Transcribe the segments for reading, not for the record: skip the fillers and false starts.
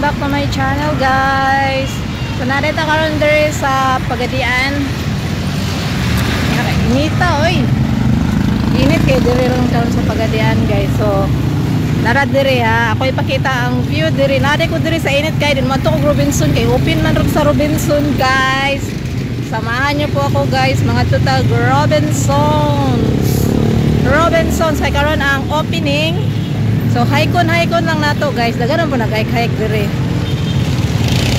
Welcome back to my channel, guys. So narito karon diri sa Pagadian. Inita oy. Init kay diri ron karon sa Pagadian, guys. So nara diri ha, ako ipakita ang view diri. Nade ko diri sa init kay din man to og Robinson kay open man ron sa Robinson, guys. Samahan niyo po ako, guys, mga total Robinsons kay karon ang opening. So hike-on lang nato, guys. Daghan po nag-hike diri.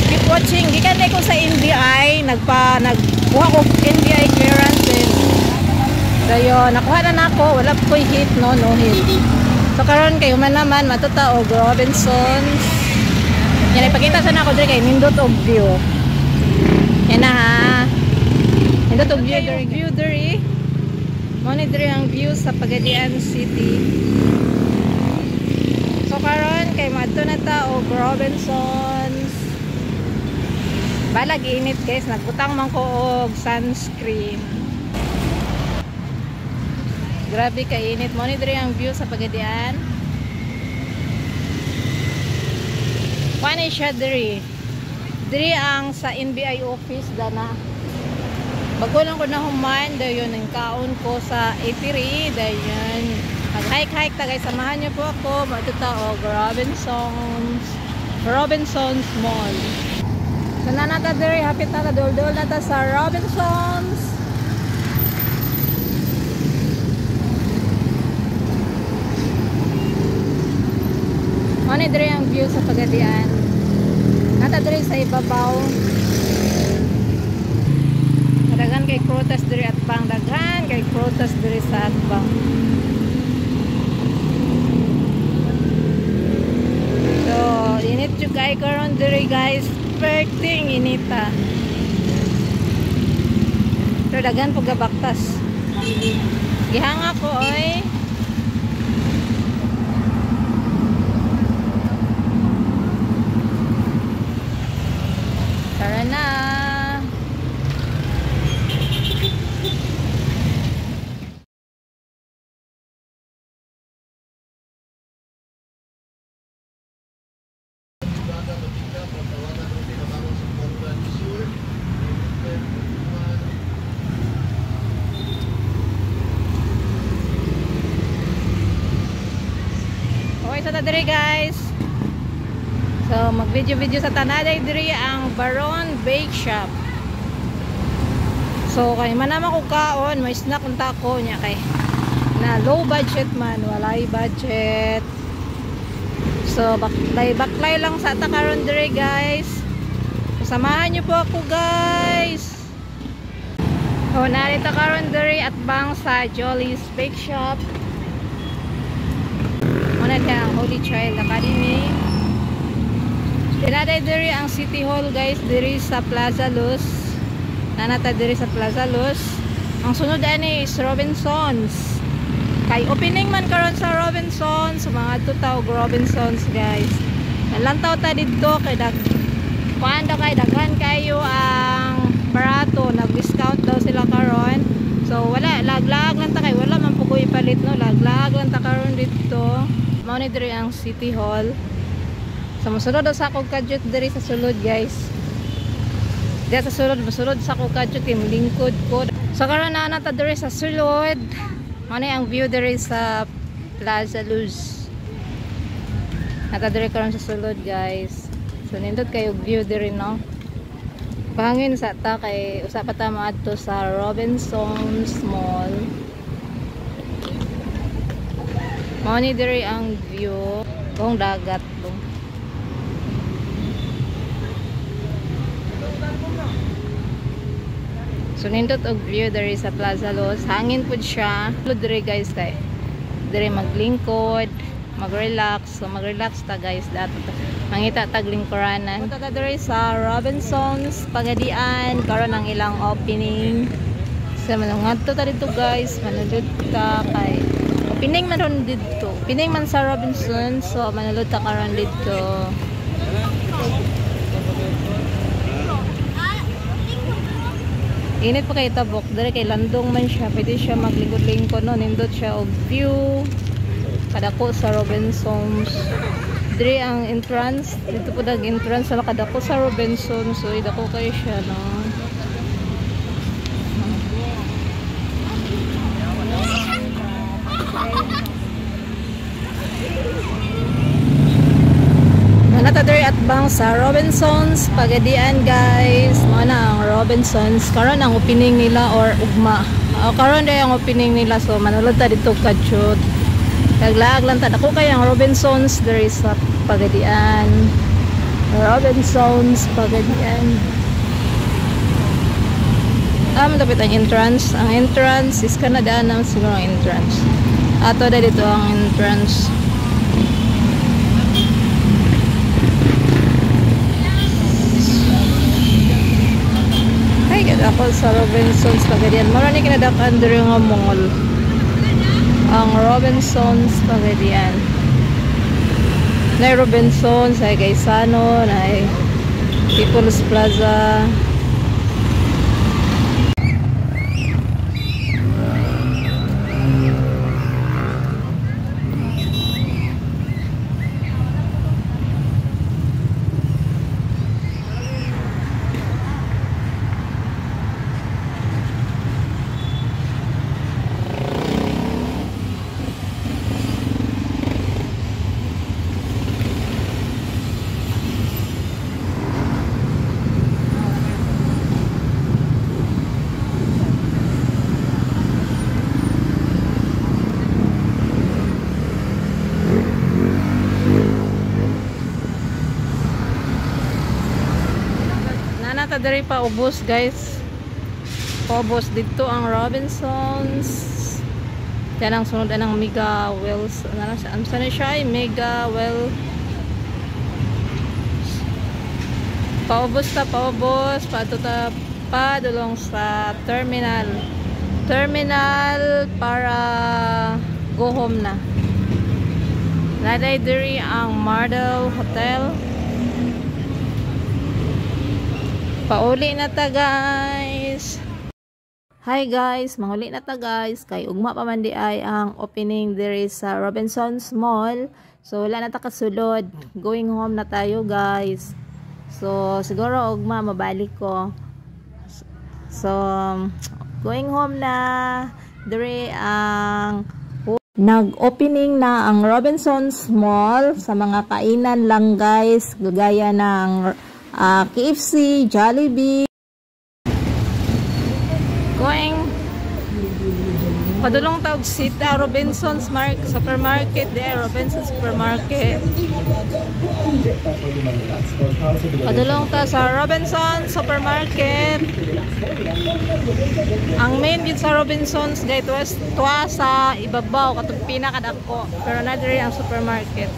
Keep watching. Gikan ko sa NBI, nagkuha ko NBI clearances. Dayon, nakuha na nako, wala po hit, no hit. So karon kay human naman matuta og Robinsons. Yan ipakita sa nako diri kay nindot og view. Yan na ha. Nindot og view diri. Monitor ang view sa Pagadian City. So karon kay madto na ta og Robinsons. Balag init, guys, nagbutang man ko og sunscreen. Grabe ka init. Monitor ang view sa Pagadian. Kuan siya diri. Diri ang sa NBI office dana. Bago lang ko na human, dayon ang kaon ko sa Eatery, dayon mag-hike ta, guys. Samahan niyo po ako. Matuta og Robinsons Mall. So nanata diri, hapit na ta, dol na ta sa Robinsons. Ano diri ang view sa Pagadian. Nata diri sa ibabaw. Daghan kay protest diri at pang daghan kay protest diri sa atbang. So init jud kay karon diri, guys. Perfecting inita. Pero daghan pug gabaktas. Gihanga ko oy. Tara na. Okay, sa diri, guys. So mag-video sa tanaday diri ang Baron Bake Shop. So kay manama ko kaon, may snack unta ko nya kay na low budget man, walay budget. So baklay lang sa ta karon diri, guys. So, samahan niyo po ako, guys. Oh, narito karon diri at bang sa Jolly's Bake Shop. Muna ka ang Holy Child Academy. Tinaday diri ang City Hall, guys, diri sa Plaza Luz. Nanata diri sa Plaza Luz. Ang sunod ani is Robinsons. Kay opening man karon sa Robinsons, mga tutawag Robinsons, guys. Nalantaw ta didto kay daghan kayo ang barato, nag-discount daw sila karon. So wala, lag-lag lang ta kay wala man pugoy palit, no. Lag-lag lang ta karon didto. Mao ni diri ang City Hall. So masulod sa akong kadyot diri sa sulod, guys. Dito sa sulod, masulod sa akong kadyot yung lingkod ko. So karon na nata diri sa sulod. Ano ang view diri sa Plaza Luz. Nata diri karon sa sulod, guys. So nindot kayo view diri, no. Pangin sa ta kay usa pa ta maadto sa Robinsons Mall. Mao ni diri ang view kung dagat dong. So nindot og view diri sa Plaza Luz. Hangin pud siya. Diri, guys, kay diri maglingkod, mag-relax. So mag-relax ta, guys, dato mangita tag lingkuranan. Punta diri sa Robinsons Pagadian karon ang ilang opening. So manungadto ta dito, guys. Manulod ta kay opening man ron dito. Opening man sa Robinsons. So manulod ta karon dito. Init pa kay tabok dere kay landong man siya, pwede siya maglingkod-lingkod, no. Nindot siya og view kadako sa Robinsons. Diri ang entrance. Dito po dag entrance sa kadako sa Robinson. So idako kayo siya no. Nata diri at bang sa Robinsons Pagadian guys. Mao na ang Robinsons. Karon ang opening nila or ugma. Karon day ang opening nila so manulod ta dito kadjut. Kaglaag lang ta dako kay ang Robinsons diri sa Pagadian. Robinsons Pagadian. Dapat ang entrance. Ang entrance is Canada na siguro ang entrance. Ato na dito ang entrance. Ay, kada ako sa Robinsons Pagadian. Marami kinadakan diri nga mall. Ang Robinsons Pagadian. Na Robinsons, ay Gaisano, na People's Plaza. Nata diri pa ubos guys. Ubos dito ang Robinsons. Yan ang sunod ang Mega Wells. Ano sana siya? Mega Well. Paubos ta, paubos. Patuta pa dulong sa terminal. Terminal para go home na. Naday diri ang Mardel Hotel. Pauli na ta guys. Hi guys, mahuli na ta guys. Kay ugma pa man di ay ang opening diri sa Robinsons Mall. So wala na ta kasulod. Going home na tayo guys. So siguro ugma mabalik ko. So going home na. Diri ang nag-opening na ang Robinsons Mall sa mga kainan lang guys. Gaya ng KFC, Jollibee. Going padulong tawag sita Robinsons Supermarket there, Robinsons Supermarket. Padulong ta sa Robinsons Supermarket. Ang main gid sa Robinsons guys tuwa sa ibabaw katong pinakadako pero na diri ang supermarket.